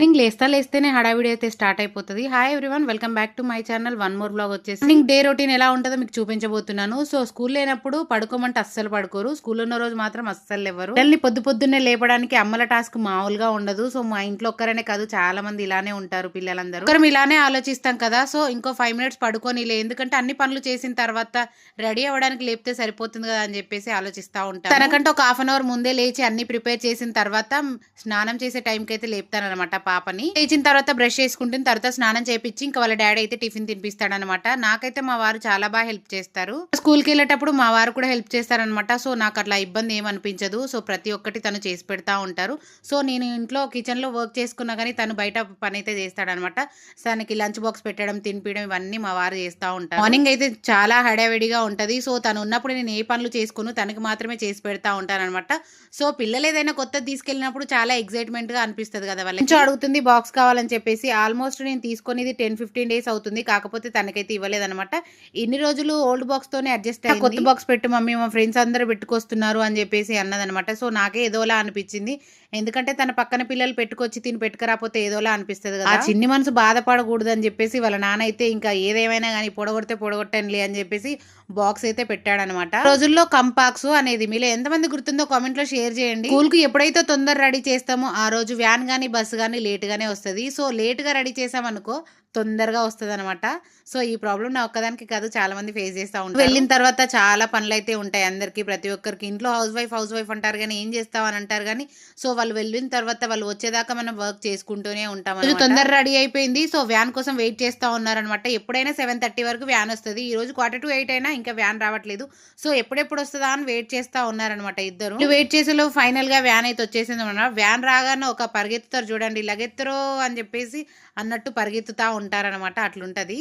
Morning లేస్తేనే హడావిడి అయితే start అయిపోతుంది. Hi everyone, welcome back to my channel. One more blog వచ్చేసి మార్నింగ్ డే రొటీన్ ఎలా ఉంటుందో మీకు చూపించబోతున్నాను. సో స్కూల్ లేనప్పుడు పడుకోమంటే అస్సలు పడుకోరు, స్కూల్ ఉన్న రోజు మాత్రం అస్సలు లేవరు. పిల్లల్ని పొద్దున్నే లేపడానికి అమ్మల టాస్క్ మామూలుగా ఉండదు. సో మా ఇంట్లో ఒక్కరనే కాదు, చాలా మంది ఇలానే ఉంటారు పిల్లలందరూ. ఒకరం ఇలానే ఆలోచిస్తాం కదా, సో ఇంకో 5 మినిట్స్ పడుకోనిలే, ఎందుకంటే అన్ని పనులు చేసిన తర్వాత రెడీ అవ్వడానికి లేపితే సరిపోతుంది కదా అని చెప్పేసి ఆలోచిస్తా ఉంటాను. తనకంటే ఒక హాఫ్ అన్ అవర్ ముందే లేచి అన్ని ప్రిపేర్ చేసిన తర్వాత స్నానం చేసే టైంకి అయితే లేపుతానమాట పాపని. లేచిన తర్వాత బ్రష్ చేసుకుంటుంది, తర్వాత స్నానం చేపించి ఇంకా వాళ్ళ డాడీ అయితే టిఫిన్ తినిపిస్తాడనమాట. నాకైతే మా వారు చాలా బాగా హెల్ప్ చేస్తారు. స్కూల్కి వెళ్ళేటప్పుడు మా వారు కూడా హెల్ప్ చేస్తారనమాట. సో నాకు అట్లా ఇబ్బంది ఏమనిపించదు. సో ప్రతి ఒక్కటి తను చేసి పెడతా ఉంటారు. సో నేను ఇంట్లో కిచెన్ లో వర్క్ చేసుకున్నా కానీ తను బయట పని అయితే చేస్తాడనమాట. తనకి లంచ్ బాక్స్ పెట్టడం, తినిపించడం ఇవన్నీ మా వారు చేస్తూ ఉంటారు. మార్నింగ్ అయితే చాలా హడావిడిగా ఉంటది. సో తను ఉన్నప్పుడు నేను ఏ పనులు చేసుకుని తనకి మాత్రమే చేసి పెడతా ఉంటాను అనమాట. సో పిల్లలు ఏదైనా కొత్తది తీసుకెళ్ళినప్పుడు చాలా ఎక్సైట్మెంట్ గా అనిపిస్తుంది కదా. వాళ్ళకి అడుగుతుంది బాక్స్ కావాలని చెప్పేసి. ఆల్మోస్ట్ నేను తీసుకునేది 10-15 డేస్ అవుతుంది, కాకపోతే తనకైతే ఇవ్వలేదన్నమాట. ఇన్ని రోజులు ఓల్డ్ బాక్స్ తోనే అడ్జస్ట్ అయ్యి కొత్త బాక్స్ పెట్టు మమ్మీ, మా ఫ్రెండ్స్ అందరూ పెట్టుకొస్తున్నారు అని చెప్పేసి అన్నదనమాట. సో నాకే ఏదోలా అనిపించింది, ఎందుకంటే తన పక్కన పిల్లలు పెట్టుకొచ్చి తిని పెట్టుకురాపోతే ఏదోలా అనిపిస్తుంది కదా. ఆ చిన్ని మనసు బాధపడకూడదు అని చెప్పేసి వాళ్ళ నాన్న అయితే ఇంకా ఏదేమైనా కానీ పొడగొట్టండి అని చెప్పేసి బాక్స్ అయితే పెట్టాడనమాట. రోజుల్లో కంపాక్స్ అనేది మీలో ఎంతమంది గుర్తుందో కామెంట్ లో షేర్ చేయండి. స్కూల్ కి ఎప్పుడైతే తొందర రెడీ చేస్తామో ఆ రోజు వ్యాన్ గానీ బస్సు గానీ లేట్ గానే వస్తుంది. సో లేట్ గా రెడీ చేసామనుకో తొందరగా వస్తుంది అనమాట. సో ఈ ప్రాబ్లం నా ఒక్కదానికి కాదు, చాలా మంది ఫేస్ చేస్తూ ఉంటారు. వెళ్ళిన తర్వాత చాలా పనులు అయితే ఉంటాయి అందరికి, ప్రతి ఒక్కరికి. ఇంట్లో హౌస్ వైఫ్ అంటారు కానీ ఏం చేస్తావు అని అంటారు కానీ, సో వాళ్ళు వెళ్ళిన తర్వాత వాళ్ళు వచ్చేదాకా మనం వర్క్ చేసుకుంటూనే ఉంటాం. తొందర రెడీ అయిపోయింది, సో వ్యాన్ కోసం వెయిట్ చేస్తా ఉన్నారనమాట. ఎప్పుడైనా 7:30 వరకు వ్యాన్ వస్తుంది. ఈ రోజు 7:45 అయినా ఇంకా వ్యాన్ రావట్లేదు. సో ఎప్పుడెప్పుడు వస్తుందా అని వెయిట్ చేస్తా ఉన్నారనమాట ఇద్దరు. వెయిట్ చేసేలో ఫైనల్ గా వ్యాన్ అయితే వచ్చేసింది అనమాట. వ్యాన్ రాగానే ఒక పరిగెత్తుతారు చూడండి, లగెత్తరో అని చెప్పేసి అన్నట్టు పరిగెత్తుతా ఉంటారనమాట. అట్లుంటది.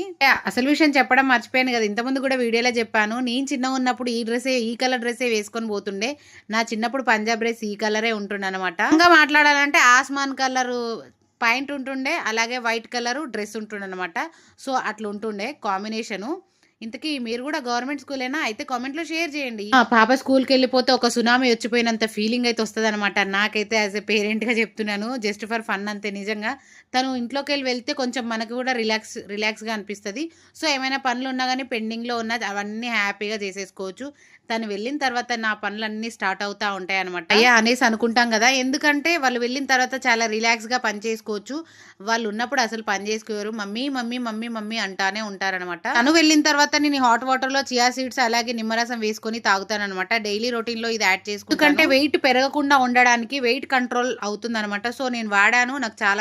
అసలు విషయం చెప్పడం మర్చిపోయాను కదా, ఇంతకుముందు కూడా వీడియోలో చెప్పాను. నేను చిన్నగా ఉన్నప్పుడు ఈ కలర్ డ్రెస్సే వేసుకొని పోతుండే. నా చిన్నప్పుడు పంజాబ్ డ్రెస్ ఈ కలరే ఉంటుండే అనమాట. ఇంకా మాట్లాడాలంటే ఆస్మాన్ కలర్ పాయింట్ ఉంటుండే, అలాగే వైట్ కలర్ డ్రెస్ ఉంటుండే అనమాట. సో అట్లా ఉంటుండే కాంబినేషను. ఇంతకీ మీరు కూడా గవర్నమెంట్ స్కూలేనా అయితే కామెంట్ లో షేర్ చేయండి. పాప స్కూల్కి వెళ్ళిపోతే ఒక సునామీ వచ్చిపోయినంత ఫీలింగ్ అయితే వస్తుంది అనమాట. నాకైతే యాజ్ ఎ పేరెంట్ గా చెప్తున్నాను, జస్ట్ ఫర్ ఫన్ అంతే. నిజంగా తను ఇంట్లోకి వెళ్తే కొంచెం మనకు కూడా రిలాక్స్ గా అనిపిస్తుంది. సో ఏమైనా పనులు ఉన్నా కానీ పెండింగ్ లో ఉన్నా అవన్నీ హ్యాపీగా చేసేసుకోవచ్చు. తను వెళ్ళిన తర్వాత నా పనులన్నీ స్టార్ట్ అవుతా ఉంటాయి అనమాట. అయ్యా అనేసి అనుకుంటాం కదా, ఎందుకంటే వాళ్ళు వెళ్ళిన తర్వాత చాలా రిలాక్స్ గా పని చేసుకోవచ్చు. వాళ్ళు ఉన్నప్పుడు అసలు పని చేసుకోరు, మమ్మీ మమ్మీ మమ్మీ మమ్మీ అంటానే ఉంటారనమాట. తను వెళ్ళిన తర్వాత నేను హాట్ వాటర్ లో చియా సీడ్స్ అలాగే నిమ్మరసం వేసుకొని తాగుతాను అనమాట. డైలీ రొటీన్ లో ఇది యాడ్ చేసుకుంటాను, ఎందుకంటే వెయిట్ పెరగకుండా ఉండడానికి, వెయిట్ కంట్రోల్ అవుతుంది అనమాట. సో నేను వాడాను, నాకు చాలా